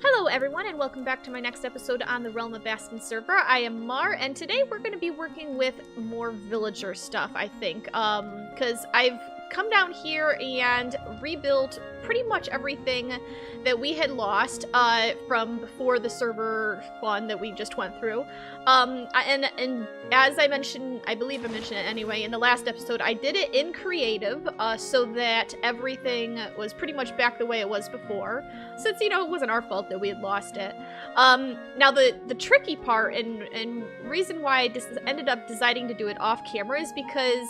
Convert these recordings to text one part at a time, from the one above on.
Hello everyone, and welcome back to my next episode on the Realm of Vasten server. I am Mar, and today we're going to be working with more villager stuff, I think, because I've come down here and rebuilt pretty much everything that we had lost from before the server fun that we just went through. And as I mentioned, I believe I mentioned it anyway, in the last episode, I did it in creative so that everything was pretty much back the way it was before, since, you know, it wasn't our fault that we had lost it. Now, the tricky part and reason why I just ended up deciding to do it off camera is because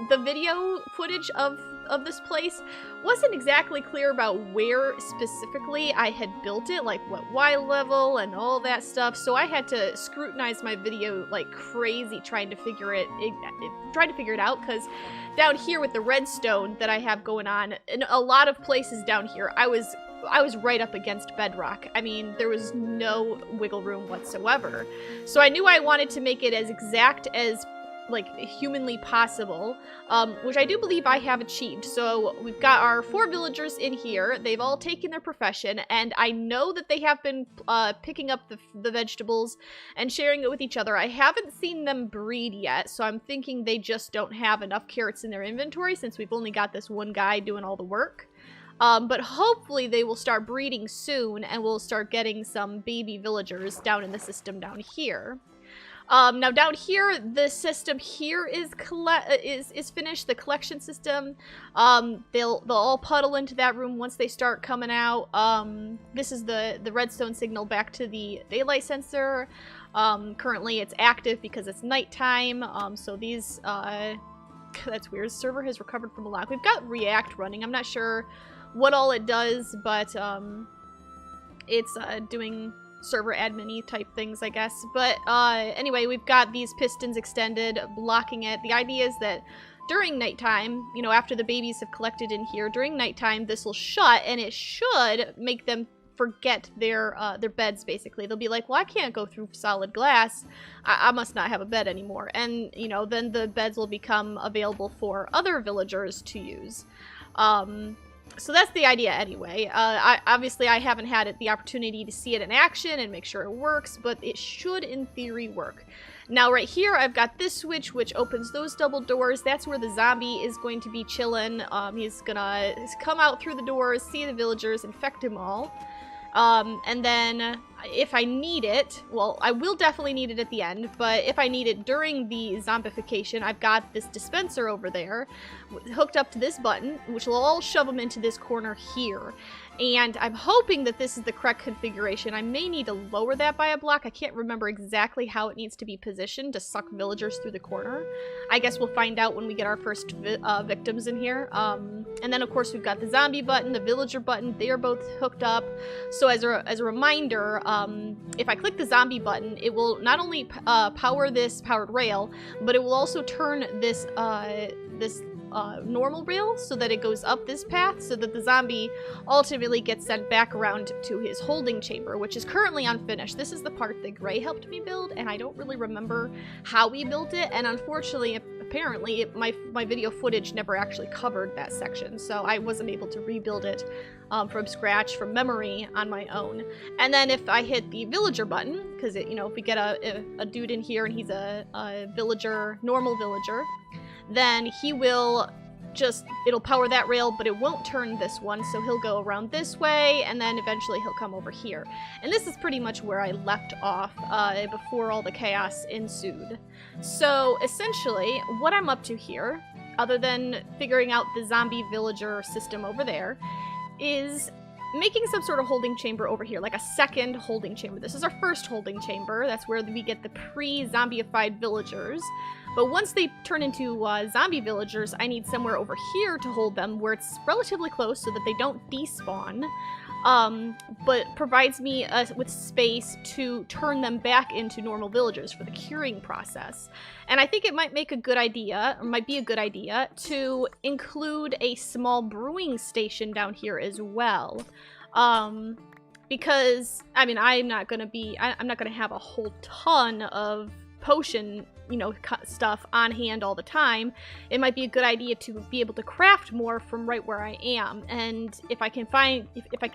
the video footage of this place wasn't exactly clear about where specifically I had built it, like what Y level and all that stuff, so I had to scrutinize my video like crazy trying to figure it out, because down here with the redstone that I have going on, in a lot of places down here, I was right up against bedrock. I mean, there was no wiggle room whatsoever. So I knew I wanted to make it as exact as like humanly possible, which I do believe I have achieved. So we've got our 4 villagers in here. They've all taken their profession, and I know that they have been picking up the vegetables and sharing it with each other. I haven't seen them breed yet, so I'm thinking they just don't have enough carrots in their inventory since we've only got this one guy doing all the work. But hopefully they will start breeding soon, and we'll start getting some baby villagers down in the system down here. Now down here, the system here is finished, the collection system. They'll all puddle into that room once they start coming out. This is the redstone signal back to the daylight sensor. Currently it's active because it's nighttime. So these, that's weird. Server has recovered from a lock. We've got React running. I'm not sure what all it does, but, it's, doing server admin-y type things, I guess. But anyway, we've got these pistons extended, blocking it. The idea is that during nighttime, you know, after the babies have collected in here, during nighttime, this will shut, and it should make them forget their beds, basically. They'll be like, well, I can't go through solid glass. I must not have a bed anymore. And, you know, then the beds will become available for other villagers to use. So that's the idea anyway. Obviously I haven't had the opportunity to see it in action and make sure it works, but it should in theory work. Now right here I've got this switch which opens those double doors. That's where the zombie is going to be chilling. He's gonna come out through the doors, see the villagers, infect them all. And then if I need it, well, I will definitely need it at the end, but if I need it during the zombification, I've got this dispenser over there hooked up to this button, which will all shove them into this corner here. And I'm hoping that this is the correct configuration. I may need to lower that by a block. I can't remember exactly how it needs to be positioned to suck villagers through the corner. I guess we'll find out when we get our first victims in here. And then, of course, we've got the zombie button, the villager button. They are both hooked up. So as a reminder, if I click the zombie button, it will not only power this powered rail, but it will also turn this normal rail so that it goes up this path so that the zombie ultimately gets sent back around to his holding chamber, which is currently unfinished. This is the part that Gray helped me build, and I don't really remember how we built it, and unfortunately, apparently, my video footage never actually covered that section, so I wasn't able to rebuild it from scratch, from memory, on my own. And then if I hit the villager button, because, you know, if we get a dude in here and he's a villager, normal villager, then he will it'll power that rail, but it won't turn this one, so he'll go around this way, and then eventually he'll come over here. And this is pretty much where I left off before all the chaos ensued. So, essentially, what I'm up to here, other than figuring out the zombie villager system over there, is making some sort of holding chamber over here, like a second holding chamber. This is our first holding chamber. That's where we get the pre-zombified villagers. But once they turn into zombie villagers, I need somewhere over here to hold them where it's relatively close so that they don't despawn, but provides me with space to turn them back into normal villagers for the curing process. And I think it might be a good idea, to include a small brewing station down here as well. Because, I mean, I'm not gonna have a whole ton of potion, you know, stuff on hand all the time. It might be a good idea to be able to craft more from right where I am. And if I can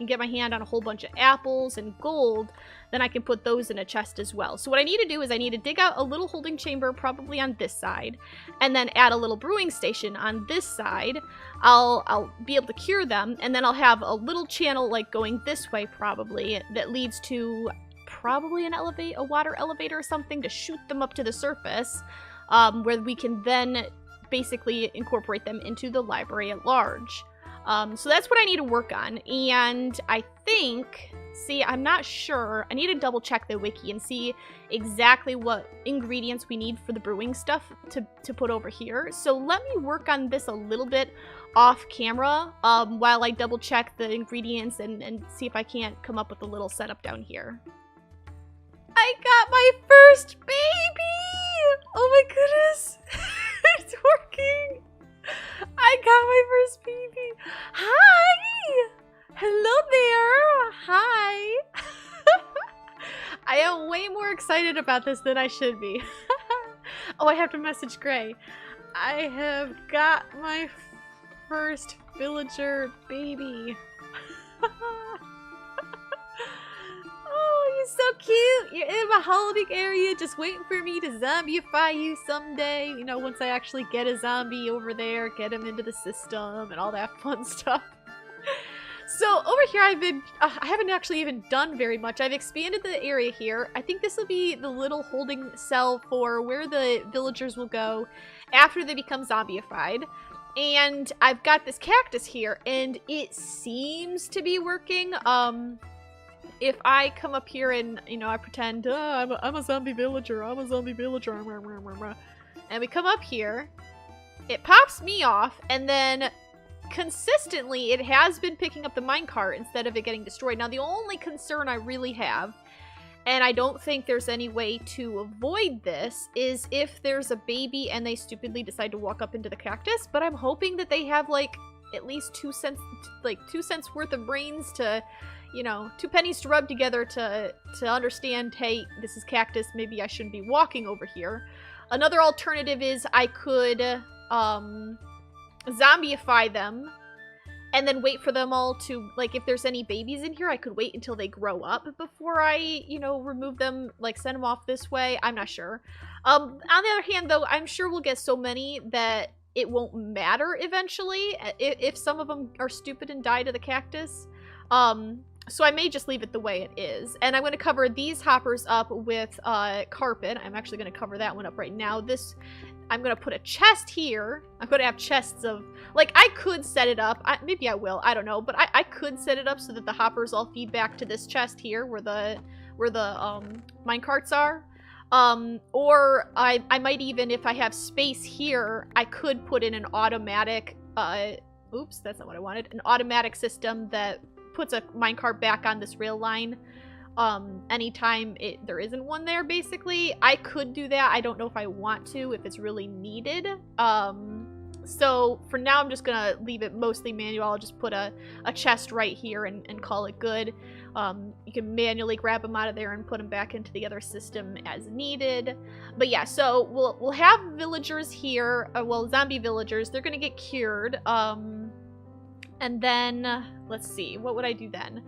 get my hand on a whole bunch of apples and gold, then I can put those in a chest as well. So what I need to do is I need to dig out a little holding chamber, probably on this side, and then add a little brewing station on this side. I'll be able to cure them, and then I'll have a little channel, like, going this way probably, that leads to probably a water elevator or something to shoot them up to the surface, where we can then basically incorporate them into the library at large. So that's what I need to work on, and I think, I'm not sure, I need to double check the wiki and see exactly what ingredients we need for the brewing stuff to put over here. So let me work on this a little bit off camera while I double check the ingredients and see if I can't come up with a little setup down here. I got my first baby! Oh my goodness! It's working! I got my first baby! Hi! Hello there! Hi! I am way more excited about this than I should be. Oh, I have to message Gray. I have got my first villager baby. Oh, you're so cute. You're in my holding area just waiting for me to zombify you someday. You know, once I actually get a zombie over there, get him into the system and all that fun stuff. So over here I haven't actually even done very much. I've expanded the area here. I think this will be the little holding cell for where the villagers will go after they become zombified. And I've got this cactus here, and it seems to be working. If I come up here and, you know, I pretend, I'm a zombie villager, and we come up here, it pops me off, and then consistently it has been picking up the minecart instead of it getting destroyed. Now, the only concern I really have, and I don't think there's any way to avoid this, is if there's a baby and they stupidly decide to walk up into the cactus, but I'm hoping that they have, like, at least 2 cents, like 2 cents worth of brains to, you know, 2 pennies to rub together to understand, hey, this is cactus, maybe I shouldn't be walking over here. Another alternative is I could zombify them and then wait for them all to, like, if there's any babies in here, I could wait until they grow up before I, you know, remove them, like, send them off this way. I'm not sure. On the other hand, though, I'm sure we'll get so many that it won't matter eventually if some of them are stupid and die to the cactus. So I may just leave it the way it is. And I'm going to cover these hoppers up with carpet. I'm actually going to cover that one up right now. This I'm gonna put a chest here. I'm gonna have chests of, like, I could set it up. Maybe I will, I don't know, but I could set it up so that the hoppers all feed back to this chest here where the minecarts are. Or I might even, if I have space here, I could put in an automatic, oops, that's not what I wanted, an automatic system that puts a minecart back on this rail line anytime there isn't one there, basically. I could do that. I don't know if I want to, if it's really needed. So for now, I'm just gonna leave it mostly manual. I'll just put a chest right here and call it good. You can manually grab them out of there and put them back into the other system as needed. But yeah, so we'll have villagers here, well, zombie villagers. They're gonna get cured. And then, let's see, what would I do then?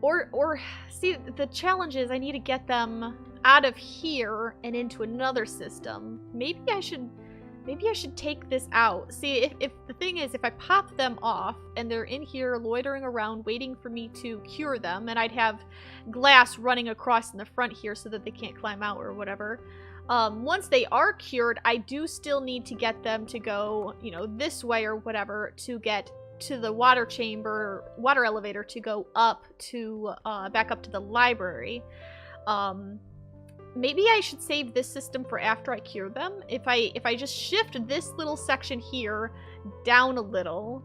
Or, see, the challenge is I need to get them out of here and into another system. Maybe I should take this out. See, if the thing is, if I pop them off and they're in here loitering around waiting for me to cure them, and I'd have glass running across in the front here so that they can't climb out or whatever. Once they are cured, I do still need to get them to go, you know, this way or whatever to get to the water chamber, water elevator to go up to, back up to the library. Maybe I should save this system for after I cure them. If I just shift this little section here down a little,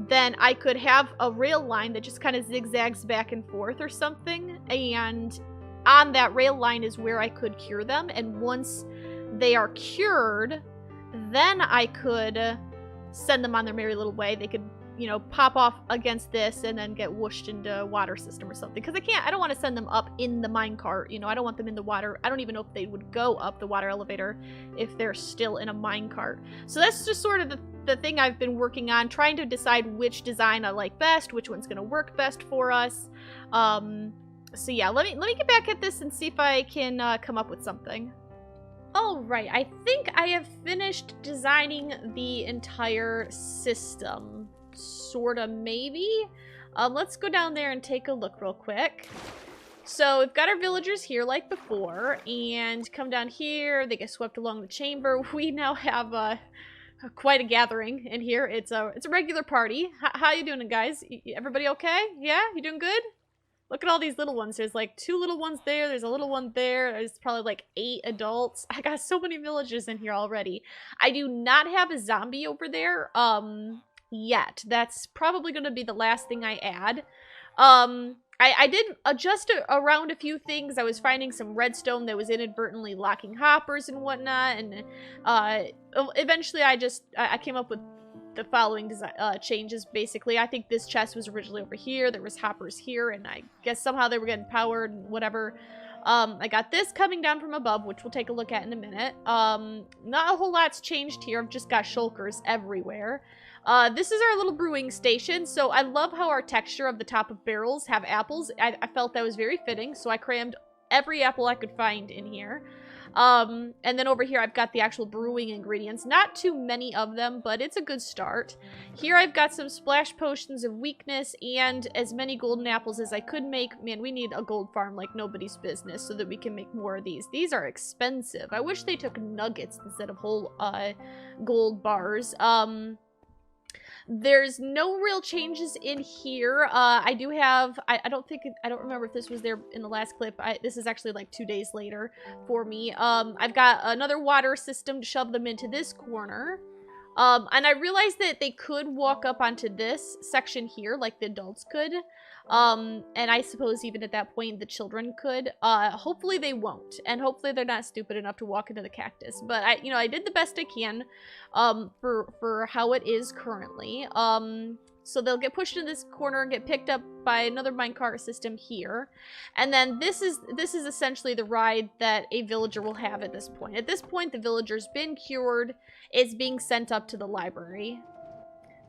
then I could have a rail line that just kind of zigzags back and forth or something, and on that rail line is where I could cure them, and once they are cured, then I could send them on their merry little way. They could, you know, pop off against this and then get whooshed into a water system or something. Because I don't want to send them up in the minecart, you know, I don't want them in the water. I don't even know if they would go up the water elevator if they're still in a minecart. So that's just sort of the thing I've been working on, trying to decide which design I like best, which one's going to work best for us. So yeah, let me get back at this and see if I can come up with something. Alright, I think I have finished designing the entire system. Sorta, maybe? Let's go down there and take a look real quick. So we've got our villagers here like before, and come down here, they get swept along the chamber. We now have quite a gathering in here. It's a regular party. How you doing, guys? Everybody okay? Yeah? You doing good? Look at all these little ones. There's like 2 little ones there. There's a little one there. There's probably like 8 adults. I got so many villagers in here already. I do not have a zombie over there yet. That's probably going to be the last thing I add. I did adjust around a few things. I was finding some redstone that was inadvertently locking hoppers and whatnot, and eventually I came up with the following changes, basically. I think this chest was originally over here. There was hoppers here, and I guess somehow they were getting powered and whatever. I got this coming down from above, which we'll take a look at in a minute. Not a whole lot's changed here. I've just got shulkers everywhere. This is our little brewing station, so I love how our texture of the top of barrels have apples. I felt that was very fitting, so I crammed every apple I could find in here. And then over here I've got the actual brewing ingredients. Not too many of them, but it's a good start. Here I've got some splash potions of weakness and as many golden apples as I could make. Man, we need a gold farm like nobody's business so that we can make more of these. These are expensive. I wish they took nuggets instead of whole gold bars. There's no real changes in here. I do have, I don't remember if this was there in the last clip. This is actually like 2 days later for me. I've got another water system to shove them into this corner. And I realized that they could walk up onto this section here, like the adults could. And I suppose even at that point, the children could. Hopefully they won't. And hopefully they're not stupid enough to walk into the cactus. But I did the best I can, for how it is currently. So they'll get pushed in this corner and get picked up by another minecart system here. And then this is essentially the ride that a villager will have at this point. At this point, the villager's been cured. It's being sent up to the library.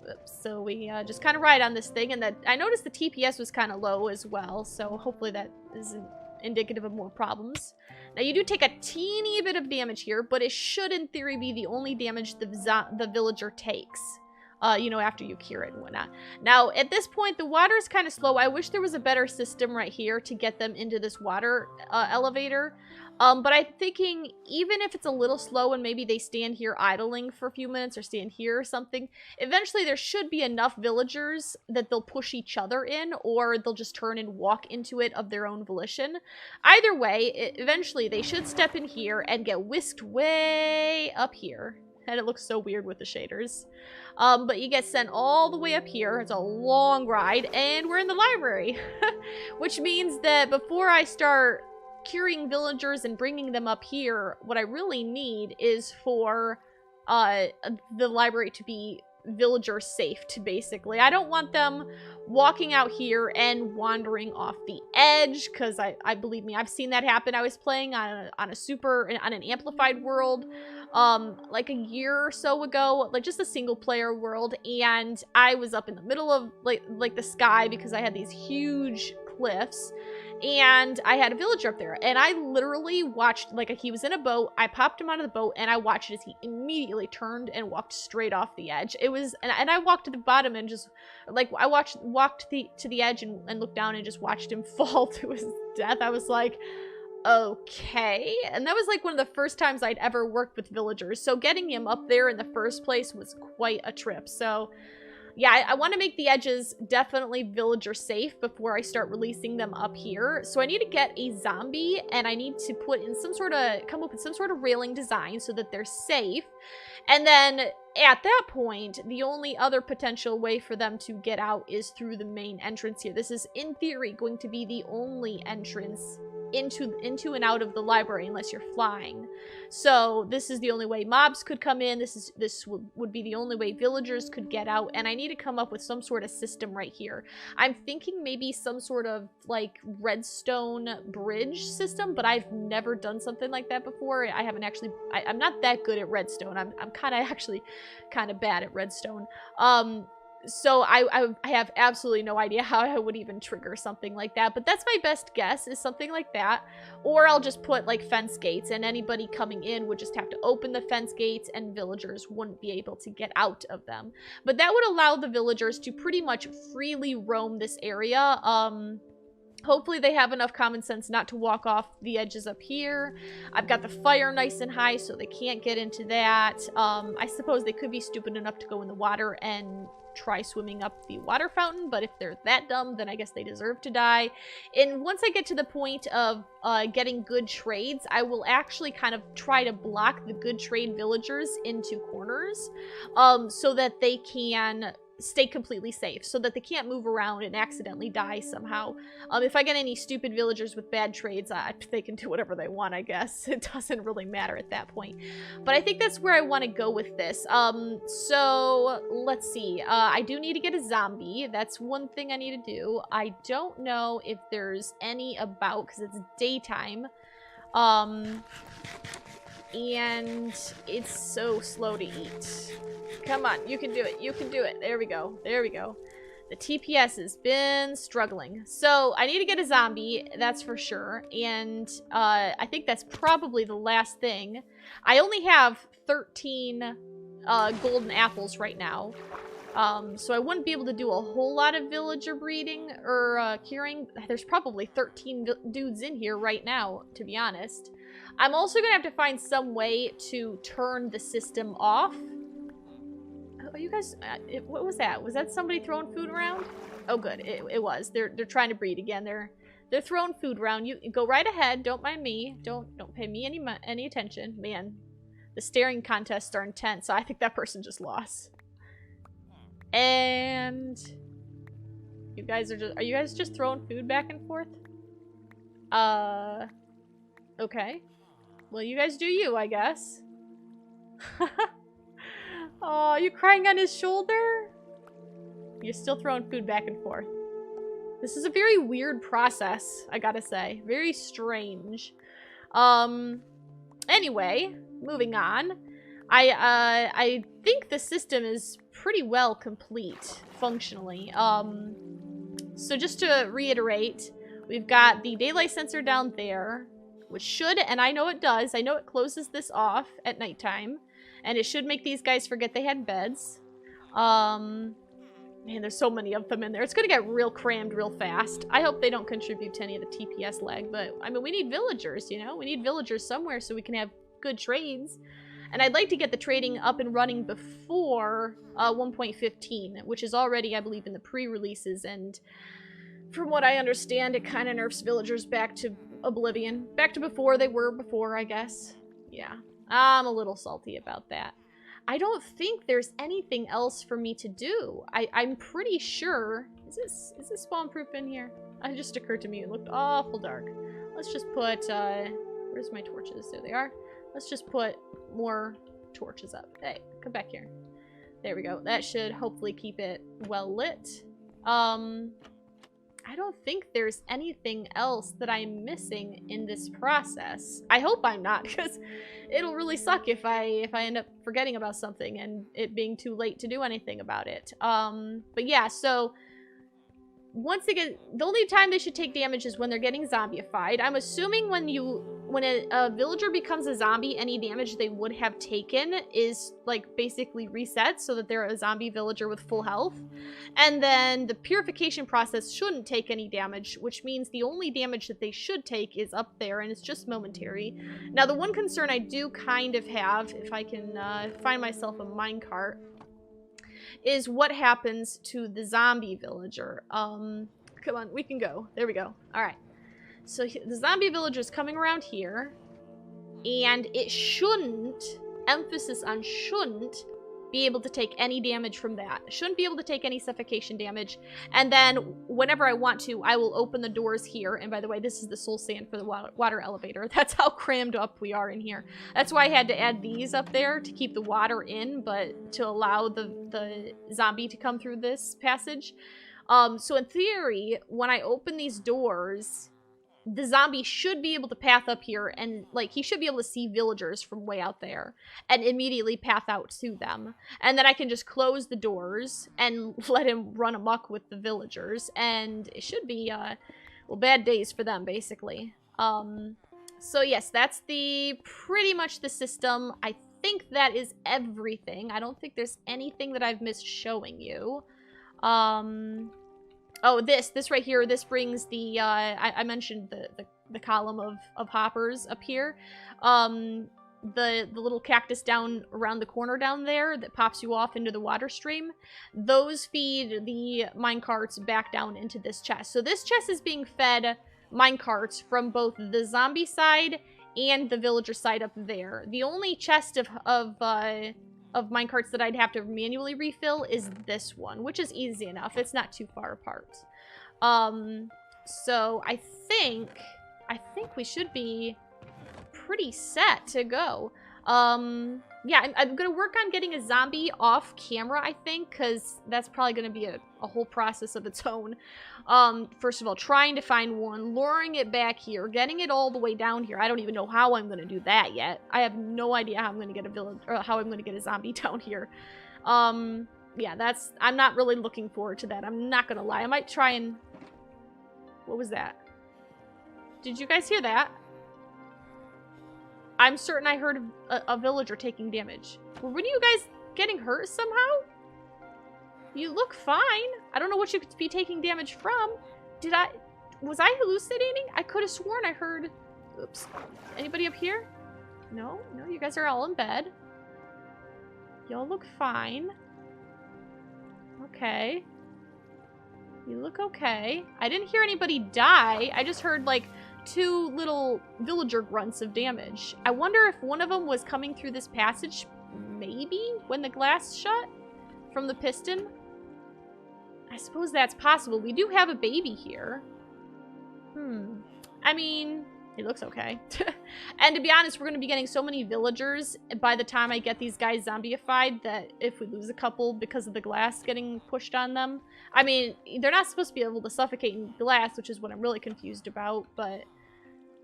Oops, so we just kind of ride on this thing, and that I noticed the TPS was kind of low as well, so hopefully that isn't indicative of more problems. Now you do take a teeny bit of damage here, but it should in theory be the only damage the villager takes. you know, after you cure it and whatnot. Now, at this point, the water is kind of slow. I wish there was a better system right here to get them into this water elevator. But I'm thinking, even if it's a little slow and maybe they stand here idling for a few minutes or stand here or something, eventually there should be enough villagers that they'll push each other in, or they'll just turn and walk into it of their own volition. Either way, eventually they should step in here and get whisked way up here. And it looks so weird with the shaders. But you get sent all the way up here. It's a long ride, and we're in the library. Which means that before I start curing villagers and bringing them up here, what I really need is for the library to be villager safe, basically. I don't want them walking out here and wandering off the edge, because I believe me, I've seen that happen. I was playing on an amplified world like a year or so ago, like just a single player world, and I was up in the middle of like the sky because I had these huge cliffs, and I had a villager up there, and I literally watched, like, he was in a boat, I popped him out of the boat, and I watched as he immediately turned and walked straight off the edge. It was, and I walked to the bottom and just, like, I walked to the edge and looked down and just watched him fall to his death. I was like, okay. And that was like one of the first times I'd ever worked with villagers, so getting him up there in the first place was quite a trip. So yeah, I want to make the edges definitely villager safe before I start releasing them up here. So I need to get a zombie, and I need to put in come up with some sort of railing design so that they're safe. And then at that point, the only other potential way for them to get out is through the main entrance here. This is, in theory, going to be the only entrance into and out of the library unless you're flying. So this is the only way mobs could come in. This would be the only way villagers could get out, and I need to come up with some sort of system right here. I'm thinking maybe some sort of like redstone bridge system, but I've never done something like that before. I haven't actually, I'm not that good at redstone. I'm actually kind of bad at redstone. So I have absolutely no idea how I would even trigger something like that, but that's my best guess, is something like that. Or I'll just put like fence gates, and anybody coming in would just have to open the fence gates, and villagers wouldn't be able to get out of them. But that would allow the villagers to pretty much freely roam this area. Hopefully they have enough common sense not to walk off the edges up here. I've got the fire nice and high, so they can't get into that. I suppose they could be stupid enough to go in the water and try swimming up the water fountain, but if they're that dumb, then I guess they deserve to die. And once I get to the point of getting good trades, I will actually kind of try to block the good trade villagers into corners, so that they can stay completely safe, so that they can't move around and accidentally die somehow. If I get any stupid villagers with bad trades, they can do whatever they want, I guess. It doesn't really matter at that point. But I think that's where I want to go with this. So let's see. I do need to get a zombie. That's one thing I need to do. I don't know if there's any about, because it's daytime. And it's so slow to eat. Come on, you can do it. You can do it. There we go. There we go. The TPS has been struggling. So I need to get a zombie, that's for sure. And I think that's probably the last thing. I only have 13 golden apples right now. So I wouldn't be able to do a whole lot of villager breeding or curing. There's probably 13 dudes in here right now, to be honest. I'm also going to have to find some way to turn the system off. Are you guys, what was that? Was that somebody throwing food around? Oh, good. It was. They're trying to breed again. They're throwing food around. You go right ahead. Don't mind me. Don't pay me any attention. Man, the staring contests are intense. So I think that person just lost. And are you guys just throwing food back and forth? Okay. Well, you guys do you, I guess. Oh, you crying on his shoulder? You're still throwing food back and forth. This is a very weird process, I gotta say. Very strange. Anyway, moving on. I think the system is pretty well complete, functionally. So just to reiterate, we've got the daylight sensor down there, which should, and I know it does, I know it closes this off at nighttime. And it should make these guys forget they had beds. Man, there's so many of them in there. It's gonna get real crammed real fast. I hope they don't contribute to any of the TPS lag, but, I mean, we need villagers, you know? We need villagers somewhere so we can have good trades. And I'd like to get the trading up and running before 1.15, which is already, I believe, in the pre-releases, and from what I understand, it kind of nerfs villagers back to oblivion. Back to before they were before, I guess. Yeah, I'm a little salty about that. I don't think there's anything else for me to do. I'm pretty sure... Is this spawn-proof in here? It just occurred to me. It looked awful dark. Let's just put... where's my torches? There they are. Let's just put more torches up. Hey, come back here. There we go. That should hopefully keep it well lit. I don't think there's anything else that I'm missing in this process. I hope I'm not, because it'll really suck if I end up forgetting about something and it being too late to do anything about it. But yeah, so once they get, the only time they should take damage is when they're getting zombified. I'm assuming when a villager becomes a zombie, any damage they would have taken is like basically reset so that they're a zombie villager with full health. And then the purification process shouldn't take any damage, which means the only damage that they should take is up there, and it's just momentary. Now, the one concern I do kind of have, if I can find myself a minecart, is what happens to the zombie villager. Come on, we can go. There we go. All right. So the zombie villager is coming around here, and it shouldn't, emphasis on shouldn't, be able to take any damage from that. Shouldn't be able to take any suffocation damage. And then whenever I want to, I will open the doors here. And by the way, this is the soul sand for the water elevator. That's how crammed up we are in here. That's why I had to add these up there to keep the water in, but to allow the zombie to come through this passage. So in theory, when I open these doors, the zombie should be able to path up here, and, like, he should be able to see villagers from way out there and immediately path out to them. And then I can just close the doors and let him run amok with the villagers, and it should be, well, bad days for them, basically. So yes, that's pretty much the system. I think that is everything. I don't think there's anything that I've missed showing you. Oh, this right here, this brings the, I mentioned the column of hoppers up here. The little cactus down around the corner down there that pops you off into the water stream. Those feed the minecarts back down into this chest. So this chest is being fed minecarts from both the zombie side and the villager side up there. The only chest of minecarts that I'd have to manually refill is this one, which is easy enough. It's not too far apart. So I think we should be pretty set to go. Yeah, I'm gonna work on getting a zombie off camera, I think, because that's probably gonna be a whole process of its own. First of all, trying to find one, luring it back here, getting it all the way down here. I don't even know how I'm gonna do that yet. I have no idea how I'm gonna get a village, or how I'm gonna get a zombie down here. Yeah, I'm not really looking forward to that. I'm not gonna lie. I might try and... What was that? Did you guys hear that? I'm certain I heard a villager taking damage. Were any of you guys getting hurt somehow? You look fine. I don't know what you could be taking damage from. Was I hallucinating? I could have sworn I heard... Oops. Anybody up here? No? No, you guys are all in bed. Y'all look fine. Okay. You look okay. I didn't hear anybody die. I just heard, like, 2 little villager grunts of damage. I wonder if one of them was coming through this passage, maybe, when the glass shut from the piston. I suppose that's possible. We do have a baby here. I mean, it looks okay. And to be honest, we're going to be getting so many villagers by the time I get these guys zombified that if we lose a couple because of the glass getting pushed on them. I mean, they're not supposed to be able to suffocate in glass, which is what I'm really confused about, but...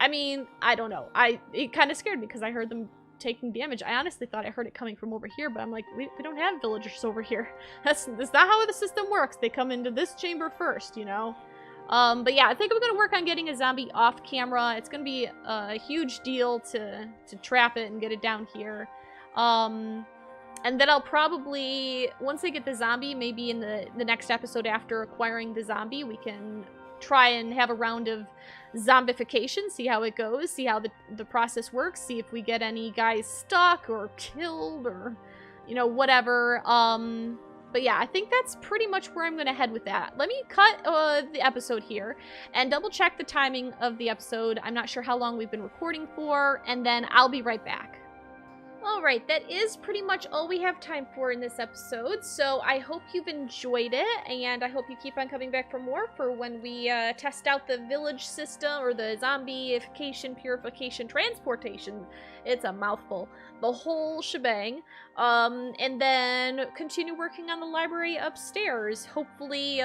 I mean, I don't know. It kind of scared me because I heard them taking damage. I honestly thought I heard it coming from over here, but I'm like, we don't have villagers over here. That's not how the system works. They come into this chamber first, you know? But yeah, I think I'm going to work on getting a zombie off camera. It's going to be a huge deal to trap it and get it down here. And then I'll probably, once I get the zombie, maybe in the next episode after acquiring the zombie, we can try and have a round of zombification, see how it goes, see how the process works, see if we get any guys stuck or killed or, you know, whatever. But yeah, I think that's pretty much where I'm going to head with that. Let me cut the episode here and double check the timing of the episode. I'm not sure how long we've been recording for, and then I'll be right back. Alright, that is pretty much all we have time for in this episode, so I hope you've enjoyed it, and I hope you keep on coming back for more for when we test out the village system, or the zombification, purification, transportation. It's a mouthful. The whole shebang. And then continue working on the library upstairs. Hopefully,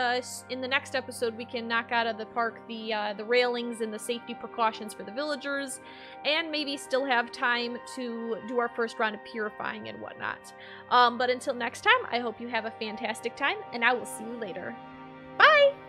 in the next episode, we can knock out of the park the railings and the safety precautions for the villagers, and maybe still have time to do our first round of purifying and whatnot. But until next time, I hope you have a fantastic time, and I will see you later. Bye!